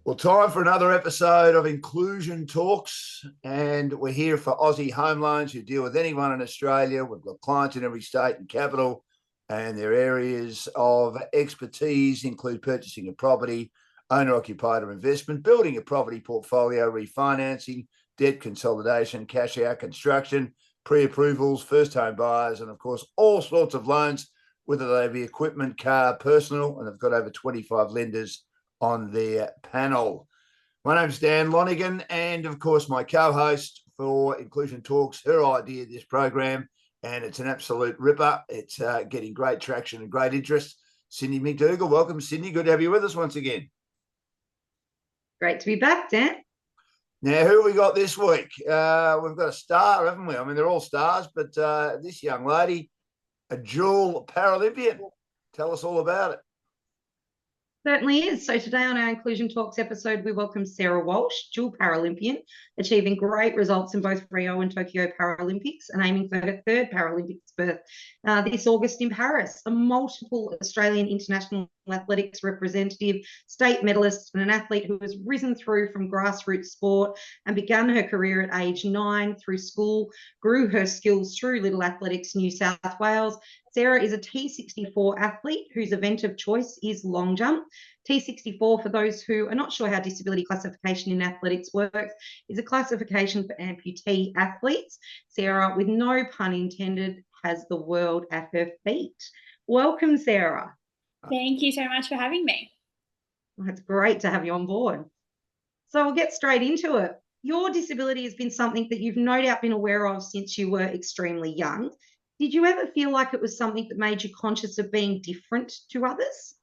Well, time for another episode of Inclusion Talks, and we're here for Aussie home loans who deal with anyone in Australia. We've got clients in every state and capital, and their areas of expertise include purchasing a property, owner-occupied or investment, building a property portfolio, refinancing, debt consolidation, cash-out construction, pre-approvals, first-home buyers, and, of course, all sorts of loans, whether they be equipment, car, personal, and they've got over 25 lenders on their panel. My name's Dan Lonigan, and of course my co-host for Inclusion Talks, her idea of this program, and it's an absolute ripper. It's getting great traction and great interest. Cindy McDougall, welcome, Cindy. Good to have you with us once again. Great to be back, Dan. Now, who have we got this week? We've got a star, haven't we? I mean, they're all stars, but this young lady, a dual Paralympian. Tell us all about it. Certainly is. So today on our Inclusion Talks episode, we welcome Sarah Walsh, dual Paralympian, achieving great results in both Rio and Tokyo Paralympics and aiming for her third Paralympics berth this August in Paris. A multiple Australian international athletics representative, state medalist, and an athlete who has risen through from grassroots sport and begun her career at age 9 through school, grew her skills through Little Athletics New South Wales. Sarah is a T64 athlete whose event of choice is long jump. T64, for those who are not sure how disability classification in athletics works, is a classification for amputee athletes. Sarah, with no pun intended, has the world at her feet. Welcome, Sarah. Thank you so much for having me. Well, it's great to have you on board. So we'll get straight into it. Your disability has been something that you've no doubt been aware of since you were extremely young. Did you ever feel like it was something that made you conscious of being different to others?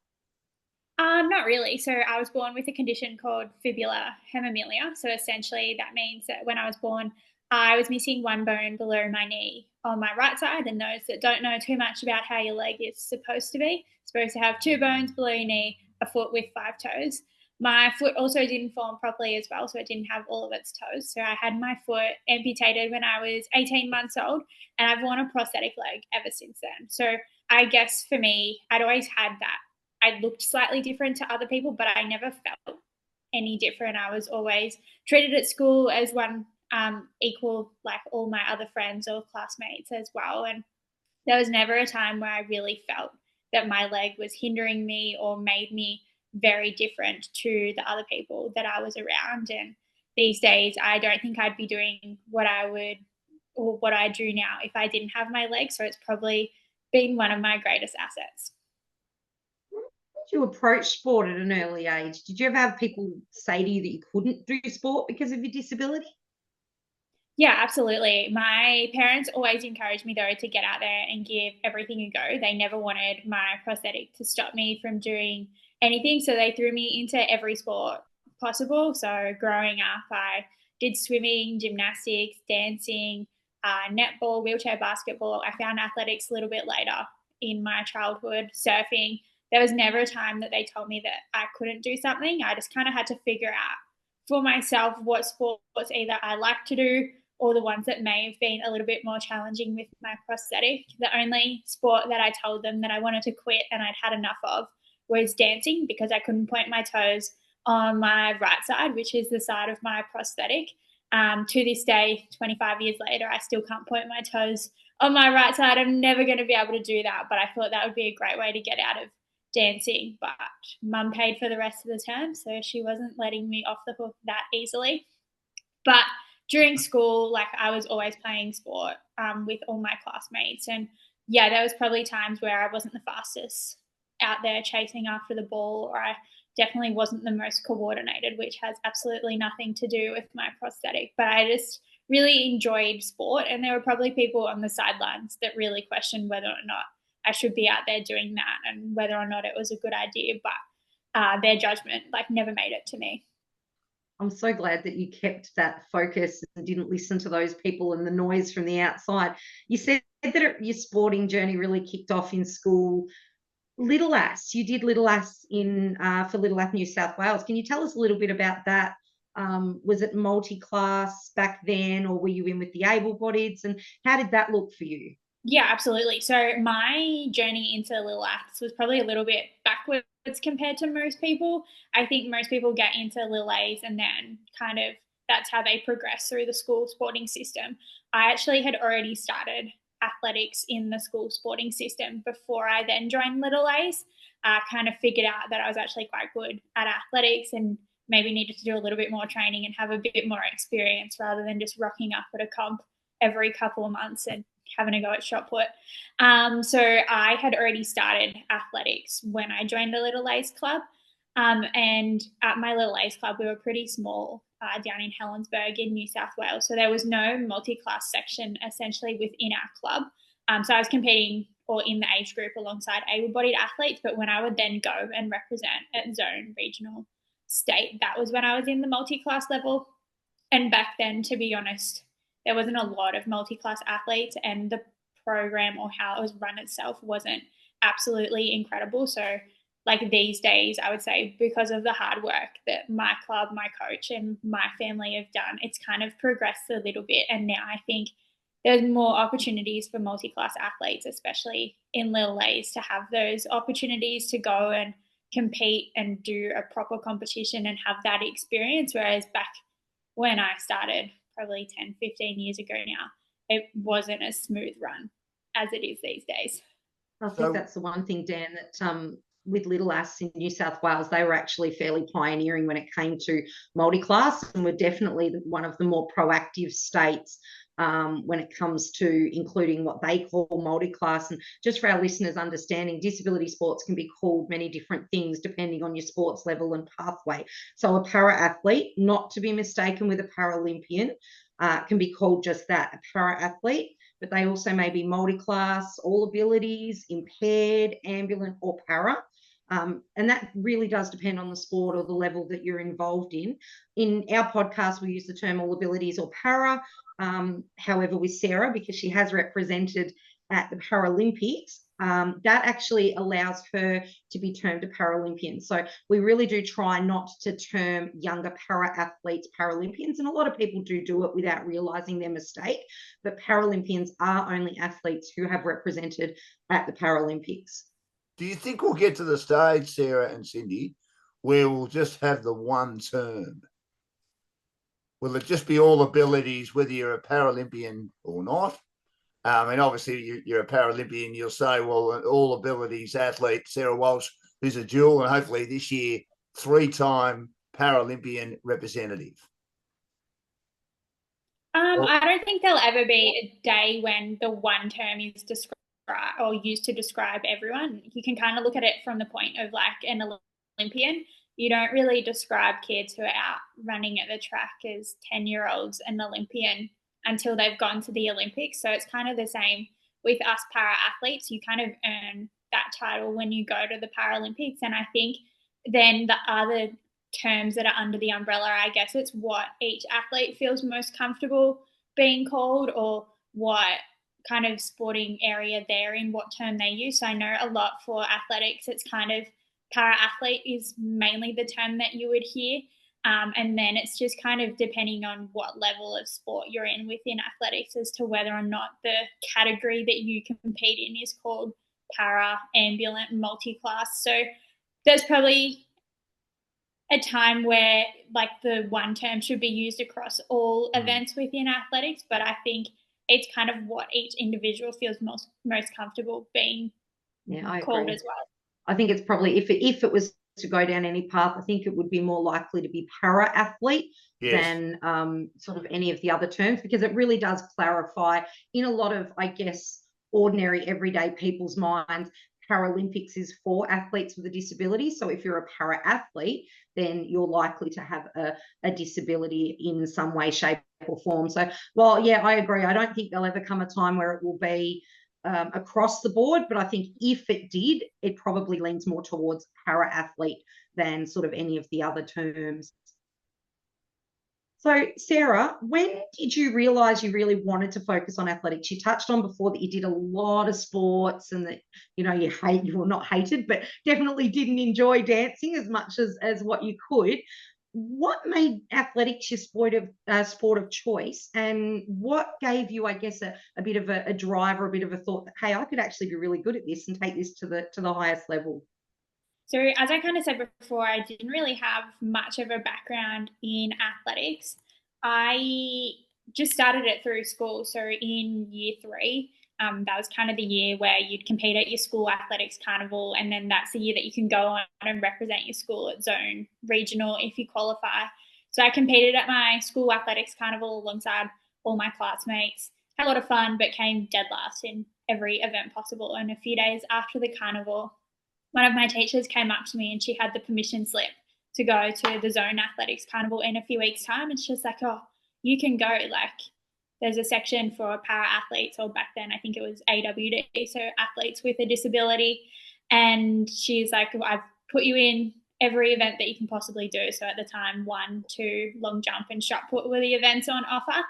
Not really. So I was born with a condition called fibular hemimelia. So essentially that means that when I was born, I was missing one bone below my knee on my right side. And those that don't know too much about how your leg is supposed to be, supposed to have 2 bones below your knee, a foot with 5 toes. My foot also didn't form properly as well, so it didn't have all of its toes. So I had my foot amputated when I was 18 months old, and I've worn a prosthetic leg ever since then. So I guess for me, I'd always had that. I looked slightly different to other people, but I never felt any different. I was always treated at school as one equal, like all my other friends or classmates as well. And there was never a time where I really felt that my leg was hindering me or made me very different to the other people that I was around. And these days, I don't think I'd be doing what I would or what I do now if I didn't have my leg. So it's probably been one of my greatest assets. Did you approach sport at an early age? Did you ever have people say to you that you couldn't do sport because of your disability? Yeah, absolutely. My parents always encouraged me, though, to get out there and give everything a go. They never wanted my prosthetic to stop me from doing anything. So they threw me into every sport possible. So growing up, I did swimming, gymnastics, dancing, netball, wheelchair basketball. I found athletics a little bit later in my childhood, surfing. There was never a time that they told me that I couldn't do something. I just kind of had to figure out for myself what sports either I like to do or the ones that may have been a little bit more challenging with my prosthetic. The only sport that I told them that I wanted to quit and I'd had enough of was dancing, because I couldn't point my toes on my right side, which is the side of my prosthetic. To this day, 25 years later, I still can't point my toes on my right side. I'm never going to be able to do that, but I thought that would be a great way to get out of dancing. But mum paid for the rest of the term, so she wasn't letting me off the hook that easily. But during school, like, I was always playing sport with all my classmates. And yeah, there was probably times where I wasn't the fastest out there chasing after the ball, or I definitely wasn't the most coordinated, which has absolutely nothing to do with my prosthetic. But I just really enjoyed sport, and there were probably people on the sidelines that really questioned whether or not I should be out there doing that and whether or not it was a good idea. But their judgment never made it to me. I'm so glad that you kept that focus and didn't listen to those people and the noise from the outside. You said that your sporting journey really kicked off in school. Little Ass, you did Little Ass in for Little Ath New South Wales. Can you tell us a little bit about that? Was it multi-class back then, or were you in with the able-bodieds, and how did that look for you? Yeah, absolutely. So my journey into Little Aths was probably a little bit backwards compared to most people. I think most people get into Little A's and then kind of that's how they progress through the school sporting system. I actually had already started athletics in the school sporting system before I then joined Little A's. I kind of figured out that I was actually quite good at athletics and maybe needed to do a little bit more training and have a bit more experience rather than just rocking up at a comp every couple of months and having a go at shot put. So I had already started athletics when I joined the Little A's Club. And at my Little A's Club, we were pretty small down in Helensburgh in New South Wales. So there was no multi-class section essentially within our club. So I was competing or in the age group alongside able-bodied athletes. But when I would then go and represent at zone, regional, state, that was when I was in the multi-class level. And back then, to be honest, there wasn't a lot of multi-class athletes, and the program or how it was run itself wasn't absolutely incredible. So like these days, I would say because of the hard work that my club, my coach and my family have done, it's kind of progressed a little bit. And now I think there's more opportunities for multi-class athletes, especially in Little A's, to have those opportunities to go and compete and do a proper competition and have that experience. Whereas back when I started, probably 10, 15 years ago now, it wasn't a smooth run as it is these days. I think that's the one thing, Dan, that with Little Ass in New South Wales, they were actually fairly pioneering when it came to multi-class, and were definitely one of the more proactive states when it comes to including what they call multi-class. And just for our listeners' understanding, disability sports can be called many different things depending on your sports level and pathway. So a para-athlete, not to be mistaken with a Paralympian, can be called just that, a para-athlete, but they also may be multi-class, all abilities, impaired, ambulant or para. And that really does depend on the sport or the level that you're involved in. In our podcast, we use the term all abilities or para. However, with Sarah, because she has represented at the Paralympics, that actually allows her to be termed a Paralympian. So we really do try not to term younger para-athletes Paralympians, and a lot of people do it without realising their mistake, but Paralympians are only athletes who have represented at the Paralympics. Do you think we'll get to the stage, Sarah and Cindy, where we'll just have the one term? Will it just be all abilities, whether you're a Paralympian or not? And obviously you're a Paralympian, you'll say, well, all abilities athlete, Sarah Walsh, who's a dual and hopefully this year 3-time Paralympian representative. I don't think there'll ever be a day when the one term is described or used to describe everyone. You can kind of look at it from the point of like an Olympian. You don't really describe kids who are out running at the track as 10-year-olds an Olympian until they've gone to the Olympics. So it's kind of the same with us para-athletes. You kind of earn that title when you go to the Paralympics. And I think then the other terms that are under the umbrella, I guess it's what each athlete feels most comfortable being called, or what kind of sporting area they're in, what term they use. So I know a lot for athletics, it's kind of para-athlete is mainly the term that you would hear. And then it's just kind of depending on what level of sport you're in within athletics as to whether or not the category that you compete in is called para, ambulant, multi-class. So there's probably a time where like the one term should be used across all events within athletics, but I think it's kind of what each individual feels most comfortable being called as well. I think it's probably, if it was to go down any path, I think it would be more likely to be para-athlete than sort of any of the other terms, because it really does clarify in a lot of, I guess, ordinary everyday people's minds. Paralympics is for athletes with a disability. So if you're a para-athlete, then you're likely to have a disability in some way, shape or form. So, well, yeah, I agree. I don't think there'll ever come a time where it will be across the board, but I think if it did, it probably leans more towards para-athlete than sort of any of the other terms. So, Sarah, when did you realise you really wanted to focus on athletics? You touched on before that you did a lot of sports and that, you were not hated, but definitely didn't enjoy dancing as much as what you could. What made athletics your sport of choice, and what gave you, I guess, a bit of a drive or a bit of a thought that, hey, I could actually be really good at this and take this to the highest level? So, as I kind of said before, I didn't really have much of a background in athletics. I just started it through school. So, in year three, that was kind of the year where you'd compete at your school athletics carnival. And then that's the year that you can go on and represent your school at zone, regional if you qualify. So, I competed at my school athletics carnival alongside all my classmates. Had a lot of fun, but came dead last in every event possible. And a few days after the carnival, one of my teachers came up to me and she had the permission slip to go to the zone athletics carnival in a few weeks' time. And she was like, oh, you can go. Like, there's a section for para athletes, or back then I think it was AWD, so athletes with a disability. And she's like, well, I've put you in every event that you can possibly do. So at the time, 1, 2, long jump and shot put were the events on offer.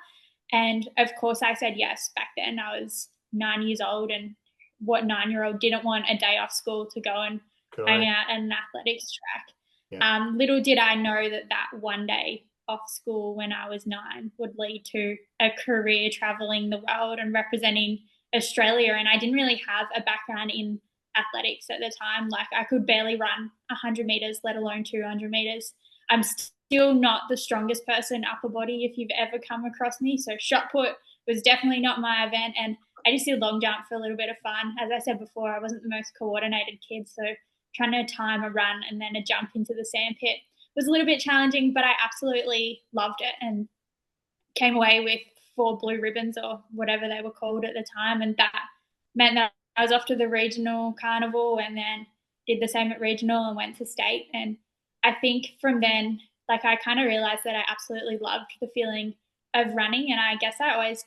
And of course I said yes. Back then I was 9 years old, and what 9-year-old didn't want a day off school to go and hang out at an athletics track? Yeah. Little did I know that one day off school when I was 9 would lead to a career traveling the world and representing Australia. And I didn't really have a background in athletics at the time. Like, I could barely run 100 meters, let alone 200 meters. I'm still not the strongest person upper body if you've ever come across me. So shot put was definitely not my event. And I just did long jump for a little bit of fun. As I said before, I wasn't the most coordinated kid, so trying to time a run and then a jump into the sandpit was a little bit challenging, but I absolutely loved it and came away with 4 blue ribbons, or whatever they were called at the time. And that meant that I was off to the regional carnival and then did the same at regional and went to state. And I think from then, like, I kind of realized that I absolutely loved the feeling of running. And I guess I always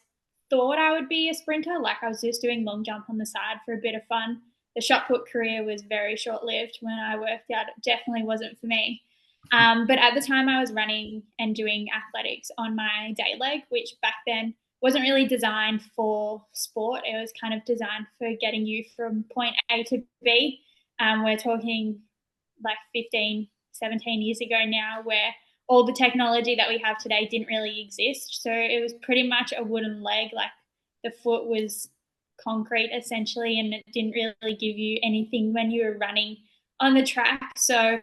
thought I would be a sprinter. Like, I was just doing long jump on the side for a bit of fun. The shot put career was very short lived when I worked out. It definitely wasn't for me. But at the time I was running and doing athletics on my day leg, which back then wasn't really designed for sport. It was kind of designed for getting you from point A to B. We're talking like 15, 17 years ago now, where all the technology that we have today didn't really exist. So it was pretty much a wooden leg. Like, the foot was concrete essentially, and it didn't really give you anything when you were running on the track. So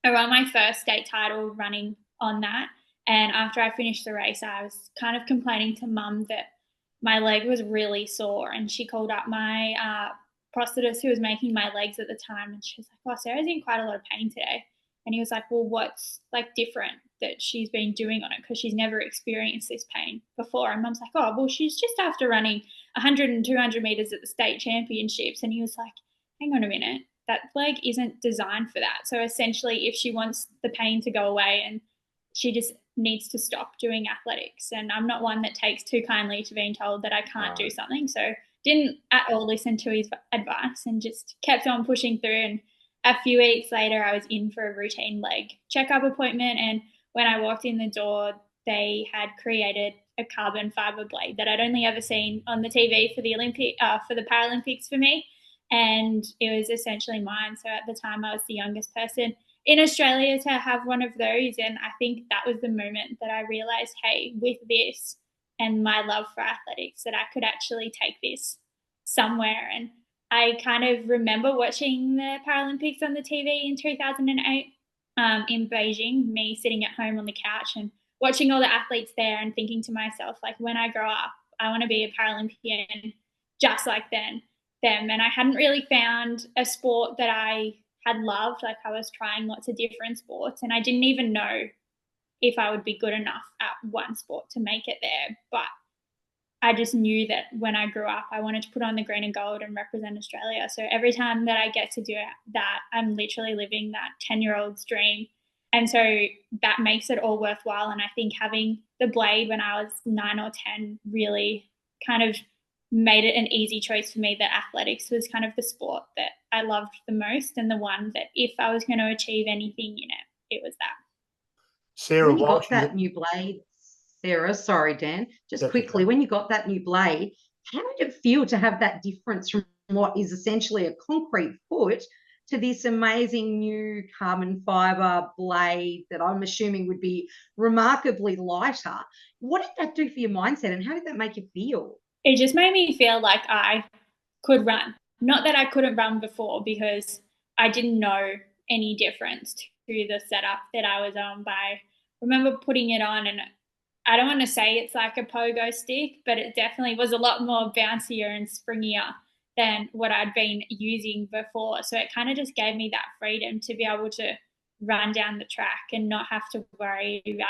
I won my first state title running on that. And after I finished the race, I was kind of complaining to mum that my leg was really sore. And she called up my prosthetist who was making my legs at the time. And she was like, oh, Sarah's in quite a lot of pain today. And he was like, well, what's like different that she's been doing on it? Because she's never experienced this pain before. And mum's like, oh, well, she's just after running 100 and 200 meters at the state championships. And he was like, hang on a minute, that leg isn't designed for that. So essentially, if she wants the pain to go away, and she just needs to stop doing athletics. And I'm not one that takes too kindly to being told that I can't do something. So didn't at all listen to his advice and just kept on pushing through. And a few weeks later, I was in for a routine leg checkup appointment. And when I walked in the door, they had created a carbon fiber blade that I'd only ever seen on the TV for the Paralympics for me. And it was essentially mine. So at the time, I was the youngest person in Australia to have one of those. And I think that was the moment that I realized, hey, with this and my love for athletics, that I could actually take this somewhere. And I kind of remember watching the Paralympics on the TV in 2008 in Beijing, me sitting at home on the couch and watching all the athletes there and thinking to myself, like, when I grow up, I want to be a Paralympian just like them. And I hadn't really found a sport that I had loved. Like, I was trying lots of different sports, and I didn't even know if I would be good enough at one sport to make it there. But I just knew that when I grew up, I wanted to put on the green and gold and represent Australia. So every time that I get to do that, I'm literally living that 10-year-old's dream. And so that makes it all worthwhile. And I think having the blade when I was 9 or 10 really kind of made it an easy choice for me, that athletics was kind of the sport that I loved the most, and the one that if I was going to achieve anything in it, it was that. Sarah When you Walsh. got that new blade, Sarah, sorry, Dan, just That's quickly, okay. when you got that new blade, how did it feel to have that difference from what is essentially a concrete foot to this amazing new carbon fiber blade that I'm assuming would be remarkably lighter? What did that do for your mindset and how did that make you feel? It just made me feel like I could run. Not that I couldn't run before, because I didn't know any difference to the setup that I was on. But I remember putting it on, and I don't want to say it's like a pogo stick, but it definitely was a lot more bouncier and springier than what I'd been using before. So it kind of just gave me that freedom to be able to run down the track and not have to worry about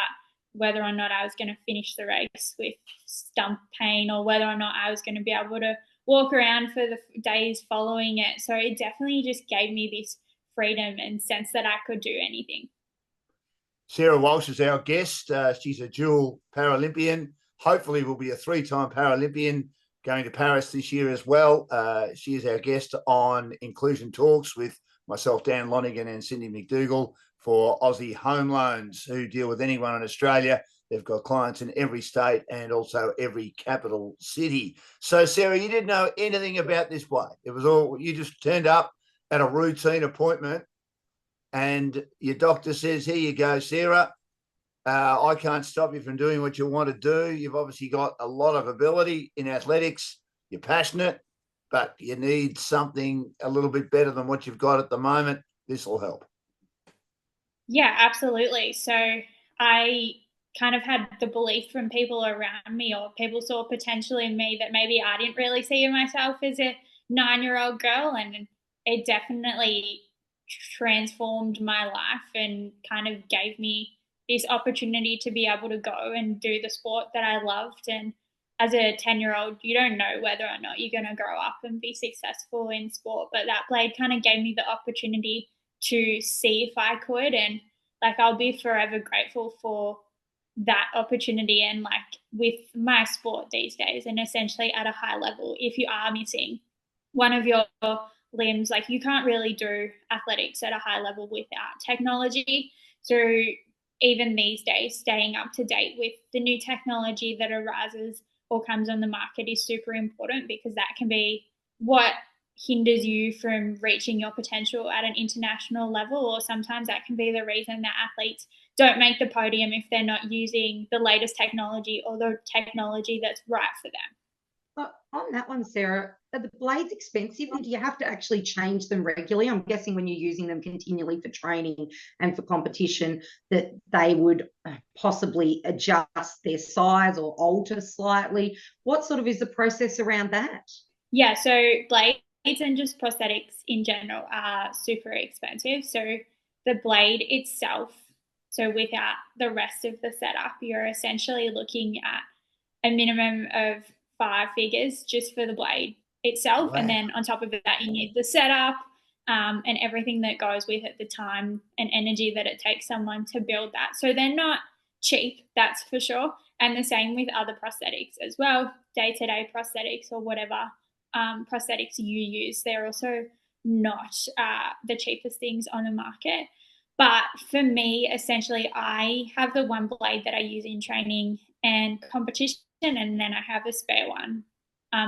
whether or not I was going to finish the race with stump pain, or whether or not I was going to be able to walk around for the days following it. So it definitely just gave me this freedom and sense that I could do anything. Sarah Walsh is our guest. She's a dual Paralympian. Hopefully will be a 3-time Paralympian, going to Paris this year as well. She is our guest on Inclusion Talks with myself, Dan Lonigan, and Cindy McDougall for Aussie Home Loans, who deal with anyone in Australia. They've got clients in every state and also every capital city. So, Sarah, you didn't know anything about this blade. It was all, you just turned up at a routine appointment and your doctor says, here you go, Sarah. I can't stop you from doing what you want to do. You've obviously got a lot of ability in athletics. You're passionate, but you need something a little bit better than what you've got at the moment. This will help. Yeah, absolutely. So I kind of had the belief from people around me, or people saw potential in me that maybe I didn't really see in myself as a 9-year-old girl. And it definitely transformed my life and kind of gave me this opportunity to be able to go and do the sport that I loved. And as a 10-year-old, you don't know whether or not you're going to grow up and be successful in sport. But that blade kind of gave me the opportunity to see if I could. And like, I'll be forever grateful for that opportunity. And like with my sport these days, and essentially at a high level, if you are missing one of your limbs, like, you can't really do athletics at a high level without technology. So even these days, staying up to date with the new technology that arises or comes on the market is super important, because that can be what hinders you from reaching your potential at an international level. Or sometimes that can be the reason that athletes don't make the podium if they're not using the latest technology or the technology that's right for them. On that one, Sarah, are the blades expensive and do you have to actually change them regularly? I'm guessing when you're using them continually for training and for competition that they would possibly adjust their size or alter slightly. What sort of is the process around that? Yeah, so blades and just prosthetics in general are super expensive. So the blade itself, so without the rest of the setup, you're essentially looking at a minimum of 5 figures just for the blade itself. Wow. And then on top of that, you need the setup and everything that goes with it, the time and energy that it takes someone to build that. So they're not cheap, that's for sure. And the same with other prosthetics as well, day-to-day prosthetics or whatever prosthetics you use. They're also not the cheapest things on the market. But for me, essentially, I have the one blade that I use in training and competition, and then I have a spare one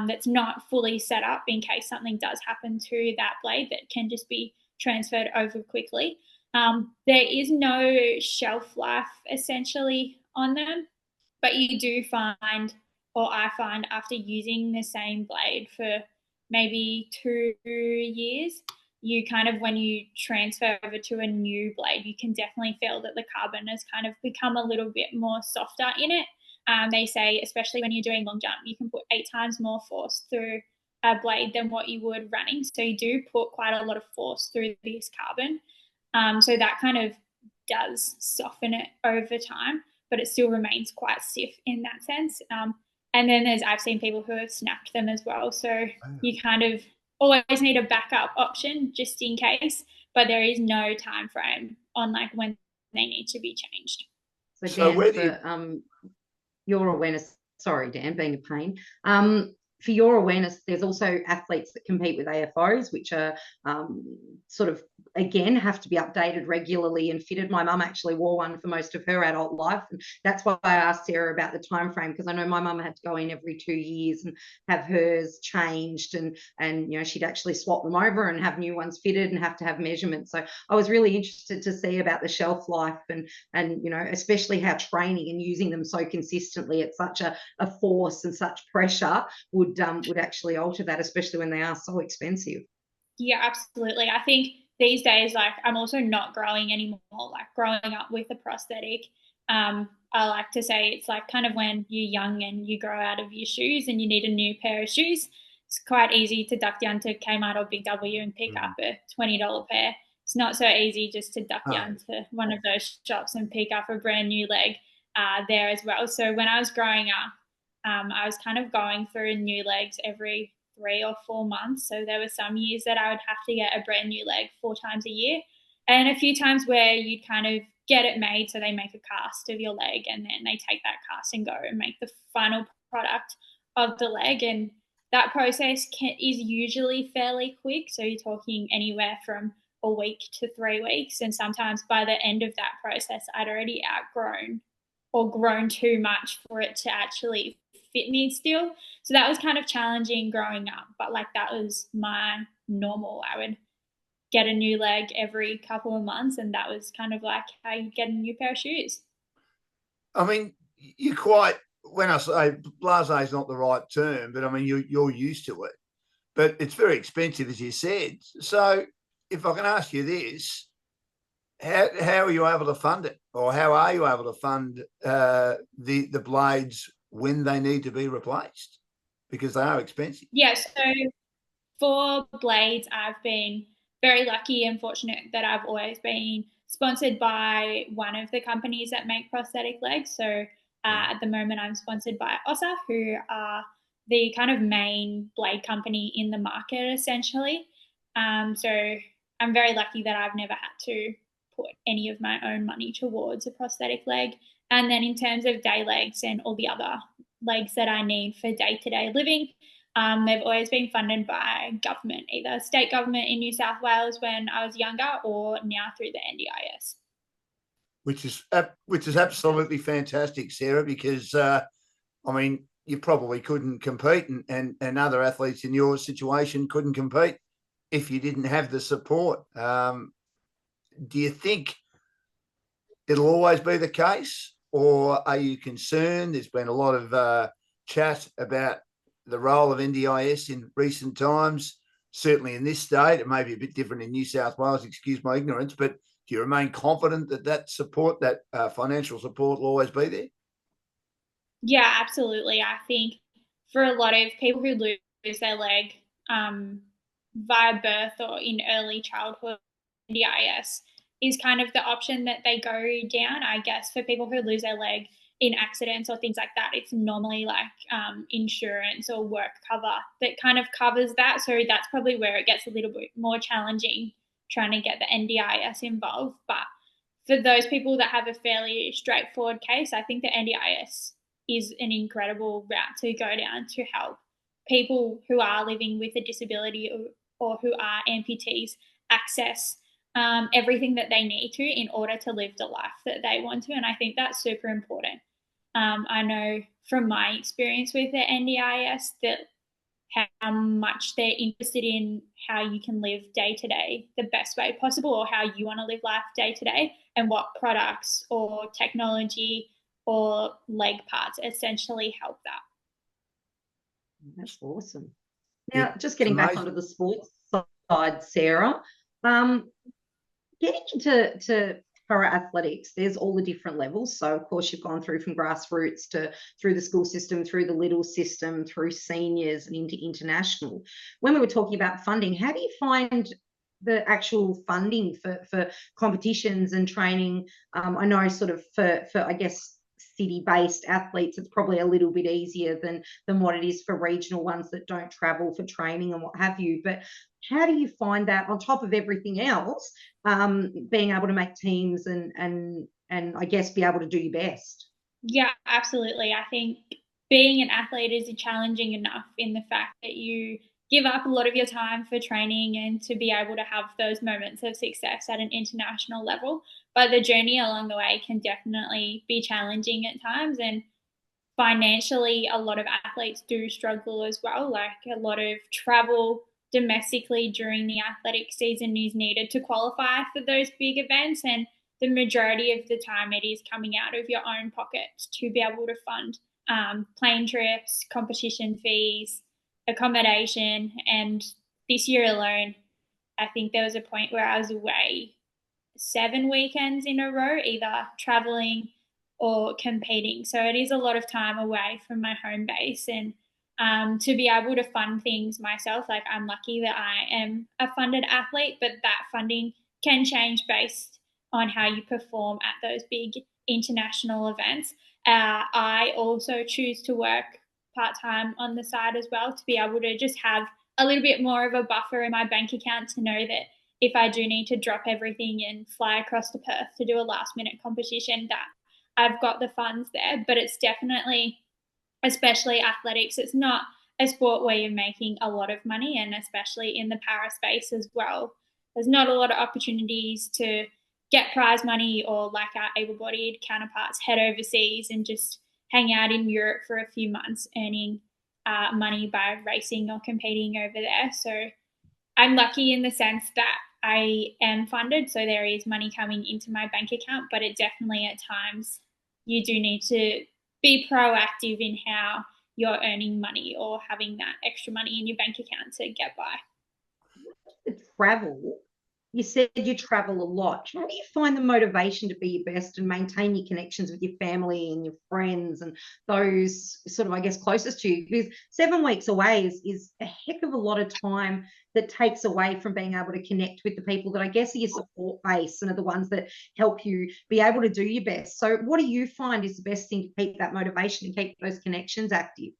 that's not fully set up in case something does happen to that blade that can just be transferred over quickly. There is no shelf life essentially on them, but you do find, or I find, after using the same blade for maybe 2 years, you kind of, when you transfer over to a new blade, you can definitely feel that the carbon has kind of become a little bit more softer in it. They say, especially when you're doing long jump, you can put 8 times more force through a blade than what you would running. So you do put quite a lot of force through this carbon. So that kind of does soften it over time, but it still remains quite stiff in that sense. And then I've seen people who have snapped them as well. So you kind of always need a backup option just in case, but there is no time frame on like when they need to be changed. So Dan, for your awareness, sorry Dan, being a pain, for your awareness, there's also athletes that compete with AFOs, which are sort of, again, have to be updated regularly and fitted. My mum actually wore one for most of her adult life. And that's why I asked Sarah about the time frame, because I know my mum had to go in every 2 years and have hers changed, and you know, she'd actually swap them over and have new ones fitted and have to have measurements. So I was really interested to see about the shelf life and you know, especially how training and using them so consistently at such a force and such pressure would actually alter that, especially when they are so expensive. Yeah, absolutely. I think these days, like, I'm also not growing anymore. Like, growing up with a prosthetic, I like to say it's like kind of when you're young and you grow out of your shoes and you need a new pair of shoes. It's quite easy to duck down to Kmart or Big W and pick up a $20 pair. It's not so easy just to duck down to one of those shops and pick up a brand new leg there as well. So when I was growing up, I was kind of going through new legs every 3 or 4 months. So there were some years that I would have to get a brand new leg 4 times a year, and a few times where you'd kind of get it made. So they make a cast of your leg and then they take that cast and go and make the final product of the leg. And that process is usually fairly quick. So you're talking anywhere from a week to 3 weeks. And sometimes by the end of that process, I'd already outgrown or grown too much for it to actually fit me still. So that was kind of challenging growing up, but like that was my normal. I would get a new leg every couple of months, and that was kind of like how you get a new pair of shoes. I mean, you're quite, when I say blasé is not the right term, but I mean, you're used to it, but it's very expensive, as you said. So if I can ask you this, how are you able to fund it, or how are you able to fund the blades when they need to be replaced, because they are expensive? Yeah, so for blades, I've been very lucky and fortunate that I've always been sponsored by one of the companies that make prosthetic legs. So at the moment, I'm sponsored by Aussie, who are the kind of main blade company in the market, essentially. So I'm very lucky that I've never had to put any of my own money towards a prosthetic leg. And then in terms of day legs and all the other legs that I need for day-to-day living, they've always been funded by government, either state government in New South Wales when I was younger, or now through the NDIS. Which is absolutely fantastic, Sarah, because I mean, you probably couldn't compete, and other athletes in your situation couldn't compete if you didn't have the support. Do you think it'll always be the case, or are you concerned? There's been a lot of chat about the role of NDIS in recent times, certainly in this state. It may be a bit different in New South Wales, excuse my ignorance, but do you remain confident that support, that financial support, will always be there? Yeah, absolutely. I think for a lot of people who lose their leg via birth or in early childhood, NDIS is kind of the option that they go down. I guess for people who lose their leg in accidents or things like that, it's normally like insurance or work cover that kind of covers that. So that's probably where it gets a little bit more challenging trying to get the NDIS involved. But for those people that have a fairly straightforward case, I think the NDIS is an incredible route to go down to help people who are living with a disability or who are amputees access everything that they need to in order to live the life that they want to. And I think that's super important. I know from my experience with the NDIS that how much they're interested in how you can live day to day the best way possible, or how you want to live life day to day, and what products or technology or leg parts essentially help that. That's awesome. Now, just getting back onto the sports side, Sarah, getting into para-athletics, there's all the different levels. So, of course, you've gone through from grassroots to through the school system, through the little system, through seniors and into international. When we were talking about funding, how do you find the actual funding for competitions and training? I know sort of for I guess, city-based athletes, it's probably a little bit easier than what it is for regional ones that don't travel for training and what have you. But how do you find that, on top of everything else, being able to make teams and I guess be able to do your best? Yeah, absolutely. I think being an athlete is challenging enough in the fact that you give up a lot of your time for training and to be able to have those moments of success at an international level. But the journey along the way can definitely be challenging at times. And financially, a lot of athletes do struggle as well. Like a lot of travel domestically during the athletic season is needed to qualify for those big events. And the majority of the time, it is coming out of your own pocket to be able to fund plane trips, competition fees, accommodation. And this year alone, I think there was a point where I was away 7 weekends in a row, either traveling or competing. So it is a lot of time away from my home base. And to be able to fund things myself, like I'm lucky that I am a funded athlete, but that funding can change based on how you perform at those big international events. I also choose to work part-time on the side as well to be able to just have a little bit more of a buffer in my bank account to know that if I do need to drop everything and fly across to Perth to do a last-minute competition, that I've got the funds there. But it's definitely, especially athletics, it's not a sport where you're making a lot of money, and especially in the para space as well. There's not a lot of opportunities to get prize money or, like our able-bodied counterparts, head overseas and just hang out in Europe for a few months earning money by racing or competing over there. So I'm lucky in the sense that I am funded, so there is money coming into my bank account, but it definitely at times you do need to be proactive in how you're earning money or having that extra money in your bank account to get by. Travel. You said you travel a lot. How do you find the motivation to be your best and maintain your connections with your family and your friends and those sort of, I guess, closest to you? Because 7 weeks away is a heck of a lot of time that takes away from being able to connect with the people that I guess are your support base and are the ones that help you be able to do your best. So what do you find is the best thing to keep that motivation and keep those connections active?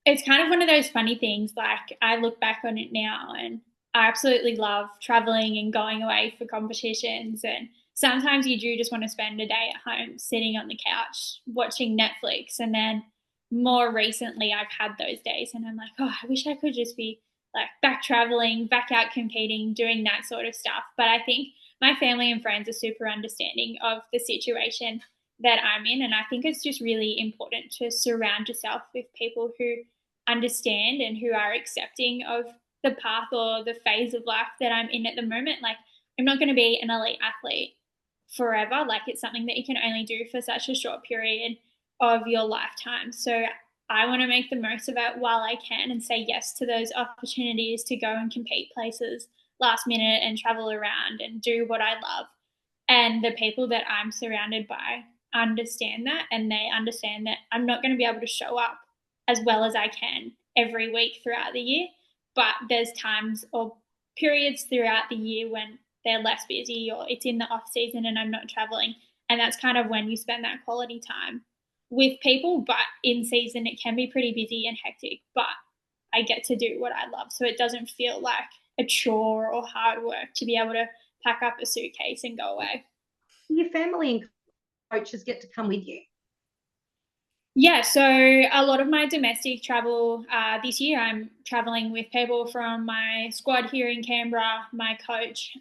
It's kind of one of those funny things. Like I look back on it now and I absolutely love traveling and going away for competitions. And sometimes you do just want to spend a day at home sitting on the couch watching Netflix. And then more recently, I've had those days and I'm like, oh, I wish I could just be like back traveling, back out competing, doing that sort of stuff. But I think my family and friends are super understanding of the situation that I'm in. And I think it's just really important to surround yourself with people who understand and who are accepting of the path or the phase of life that I'm in at the moment. Like, I'm not going to be an elite athlete forever. Like, it's something that you can only do for such a short period of your lifetime. So I want to make the most of it while I can and say yes to those opportunities to go and compete places last minute and travel around and do what I love. And the people that I'm surrounded by understand that, and they understand that I'm not going to be able to show up as well as I can every week throughout the year. But there's times or periods throughout the year when they're less busy or it's in the off season and I'm not traveling. And that's kind of when you spend that quality time with people. But in season, it can be pretty busy and hectic, but I get to do what I love. So it doesn't feel like a chore or hard work to be able to pack up a suitcase and go away. Your family and coaches get to come with you? Yeah, so a lot of my domestic travel this year, I'm traveling with people from my squad here in Canberra, my coach.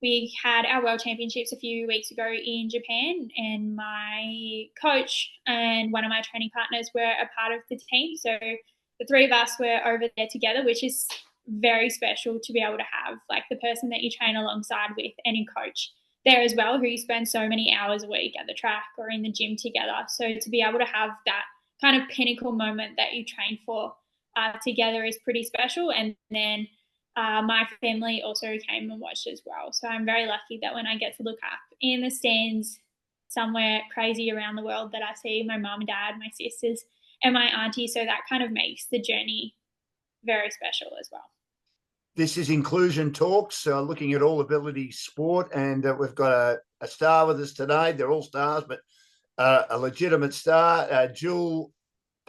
We had our World Championships a few weeks ago in Japan, and my coach and one of my training partners were a part of the team. So the three of us were over there together, which is very special to be able to have, like, the person that you train alongside with and your coach there as well, who you spend so many hours a week at the track or in the gym together. So to be able to have that kind of pinnacle moment that you train for together is pretty special. And then my family also came and watched as well. So I'm very lucky that when I get to look up in the stands somewhere crazy around the world, that I see my mum and dad, my sisters and my auntie. So that kind of makes the journey very special as well. This is Inclusion Talks, looking at all ability sport, and we've got a star with us today. They're all stars, but a legitimate star, dual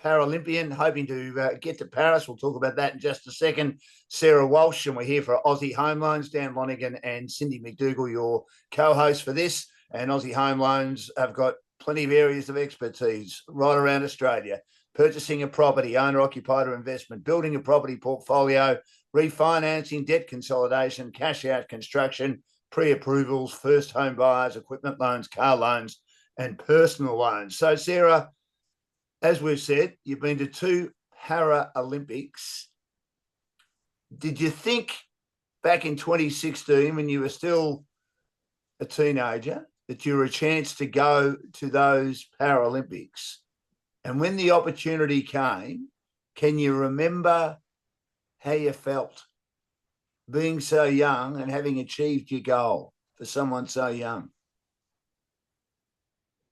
Paralympian, hoping to get to Paris. We'll talk about that in just a second. Sarah Walsh, and we're here for Aussie Home Loans. Dan Lonigan and Cindy McDougall, your co-hosts for this. And Aussie Home Loans have got plenty of areas of expertise right around Australia. Purchasing a property, owner-occupied or investment, building a property portfolio, refinancing, debt consolidation, cash-out construction, pre-approvals, first home buyers, equipment loans, car loans, and personal loans. So, Sarah, as we've said, you've been to 2 Paralympics. Did you think back in 2016, when you were still a teenager, that you were a chance to go to those Paralympics? And when the opportunity came, can you remember how you felt being so young and having achieved your goal for someone so young?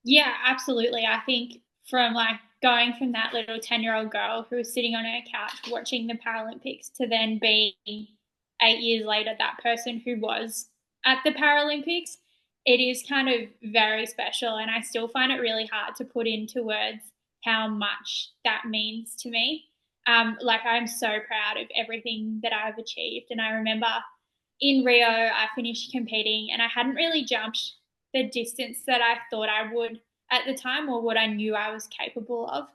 Yeah, absolutely. I think from like going from that little 10-year-old girl who was sitting on her couch watching the Paralympics to then being 8 years later that person who was at the Paralympics, it is kind of very special. And I still find it really hard to put into words how much that means to me. Like I'm so proud of everything that I've achieved. And I remember in Rio, I finished competing and I hadn't really jumped the distance that I thought I would at the time or what I knew I was capable of.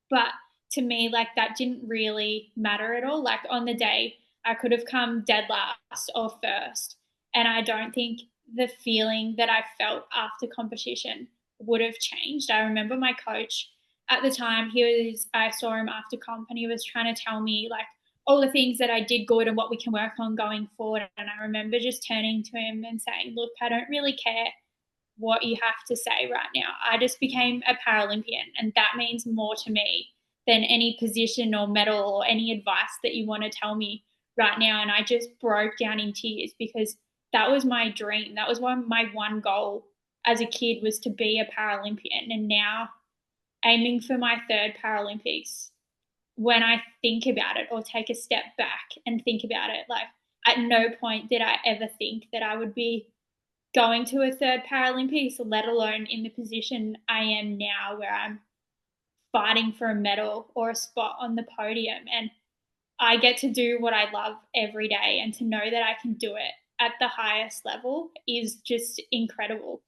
But to me, like that didn't really matter at all. Like on the day, I could have come dead last or first. And I don't think the feeling that I felt after competition would have changed. I remember my coach at the time, I saw him after comp and he was trying to tell me like all the things that I did good and what we can work on going forward. And I remember just turning to him and saying, look, I don't really care what you have to say right now. I just became a Paralympian and that means more to me than any position or medal or any advice that you want to tell me right now. And I just broke down in tears because that was my dream. That was my one goal as a kid was to be a Paralympian. And now aiming for my 3rd Paralympics, when I think about it or take a step back and think about it, like at no point did I ever think that I would be going to a 3rd Paralympics, let alone in the position I am now where I'm fighting for a medal or a spot on the podium. And I get to do what I love every day, and to know that I can do it at the highest level is just incredible.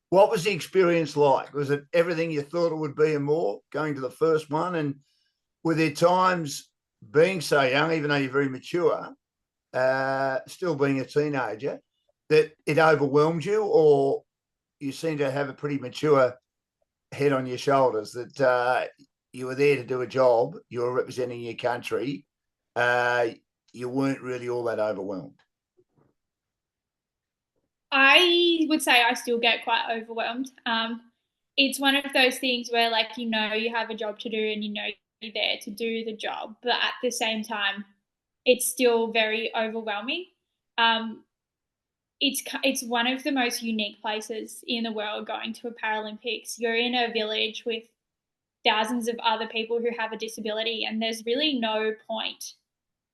What was the experience like? Was it everything you thought it would be and more, going to the first one? And were there times, being so young, even though you're very mature, still being a teenager, that it overwhelmed you, or you seem to have a pretty mature head on your shoulders, that you were there to do a job, you were representing your country, you weren't really all that overwhelmed? I would say I still get quite overwhelmed. It's one of those things where, like, you know, you have a job to do and you know you're there to do the job, but at the same time, it's still very overwhelming. It's one of the most unique places in the world, going to a Paralympics. You're in a village with thousands of other people who have a disability, and there's really no point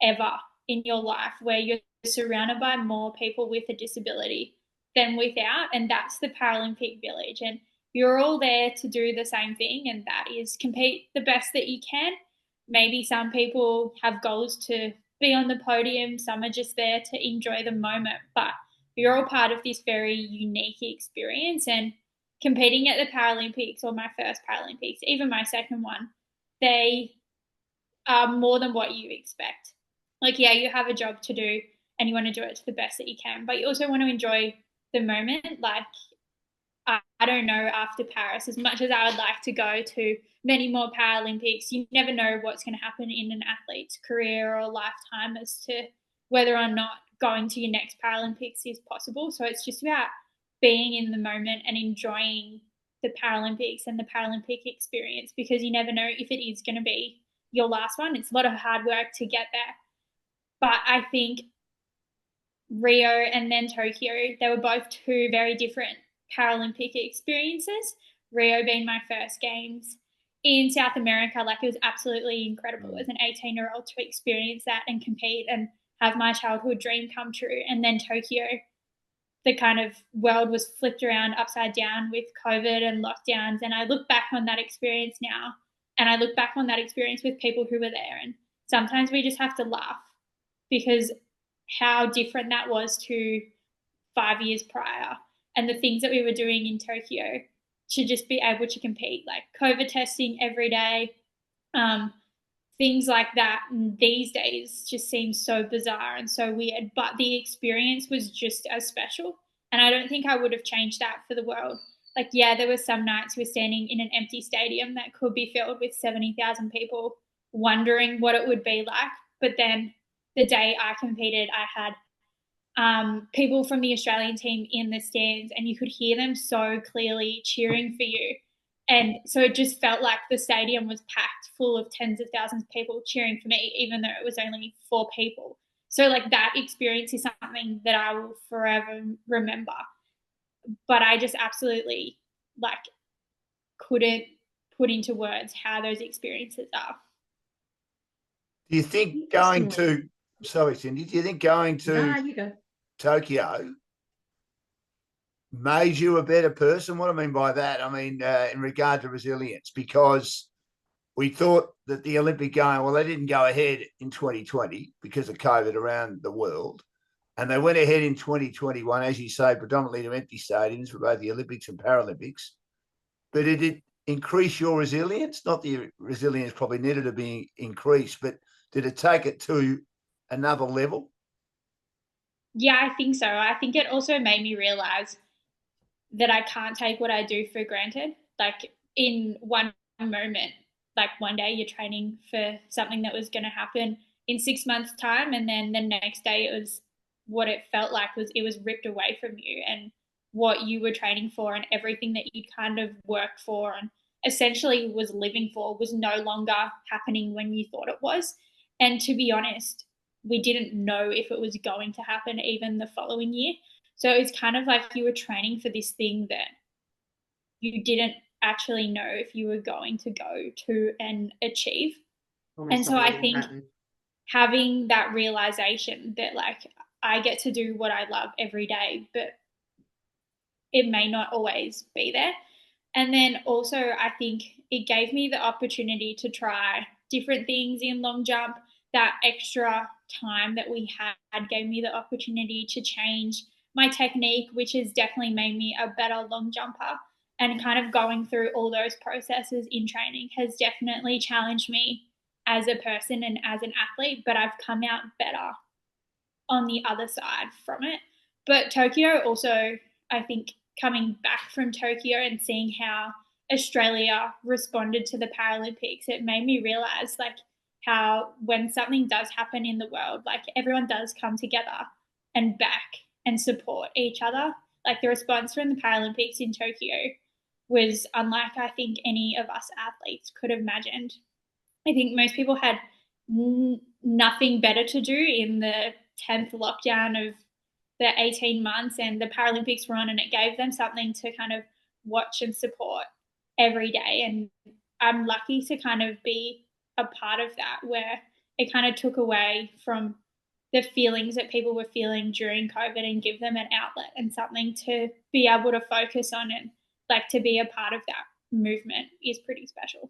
ever in your life where you're surrounded by more people with a disability than without, and that's the Paralympic village. And you're all there to do the same thing, and that is compete the best that you can. Maybe some people have goals to be on the podium, some are just there to enjoy the moment, but you're all part of this very unique experience. And competing at the Paralympics, or my first Paralympics, even my second one, they are more than what you expect. Like, yeah, you have a job to do and you want to do it to the best that you can, but you also want to enjoy the moment. Like, I don't know, after Paris, as much as I would like to go to many more Paralympics, you never know what's going to happen in an athlete's career or lifetime as to whether or not going to your next Paralympics is possible. So it's just about being in the moment and enjoying the Paralympics and the Paralympic experience, because you never know if it is going to be your last one. It's a lot of hard work to get there. But I think Rio and then Tokyo, they were both 2 very different Paralympic experiences. Rio being my first games in South America, like, it was absolutely incredible as an 18-year-old to experience that and compete and have my childhood dream come true. And then Tokyo, the kind of world was flipped around upside down with COVID and lockdowns. And I look back on that experience now, and I look back on that experience with people who were there, and sometimes we just have to laugh, because how different that was to 5 years prior, and the things that we were doing in Tokyo to just be able to compete, like COVID testing every day, things like that. And these days just seem so bizarre and so weird, but the experience was just as special. And I don't think I would have changed that for the world. Like, yeah, there were some nights we're standing in an empty stadium that could be filled with 70,000 people wondering what it would be like. But then the day I competed, I had people from the Australian team in the stands, and you could hear them so clearly cheering for you. And so it just felt like the stadium was packed full of tens of thousands of people cheering for me, even though it was only 4 people. So like that experience is something that I will forever remember. But I just absolutely like couldn't put into words how those experiences are. Do you think going to, sorry, Cindy, do you think going to Tokyo made you a better person? What I mean by that, I mean, in regard to resilience, because we thought that the Olympic going, well, they didn't go ahead in 2020 because of COVID around the world. And they went ahead in 2021, as you say, predominantly to empty stadiums for both the Olympics and Paralympics. But did it increase your resilience? Not the resilience probably needed to be increased, but did it take it to another level? Yeah, I think so. I think it also made me realize that I can't take what I do for granted. Like in one moment, like one day you're training for something that was going to happen in 6 months' time, and then the next day it was what it felt like was it was ripped away from you, and what you were training for and everything that you kind of worked for and essentially was living for was no longer happening when you thought it was. And to be honest, we didn't know if it was going to happen even the following year. So it's kind of like you were training for this thing that you didn't actually know if you were going to go to and achieve. And so I think having that realization that like I get to do what I love every day, but it may not always be there. And then also I think it gave me the opportunity to try different things in long jump. That extra time that we had gave me the opportunity to change my technique, which has definitely made me a better long jumper. And kind of going through all those processes in training has definitely challenged me as a person and as an athlete, but I've come out better on the other side from it. But Tokyo also, I think, coming back from Tokyo and seeing how Australia responded to the Paralympics, it made me realize like how when something does happen in the world, like everyone does come together and back and support each other. Like the response from the Paralympics in Tokyo was unlike I think any of us athletes could have imagined. I think most people had nothing better to do in the 10th lockdown of the 18 months, and the Paralympics were on, and it gave them something to kind of watch and support every day. And I'm lucky to kind of be a part of that, where it kind of took away from the feelings that people were feeling during COVID and give them an outlet and something to be able to focus on, and like to be a part of that movement is pretty special.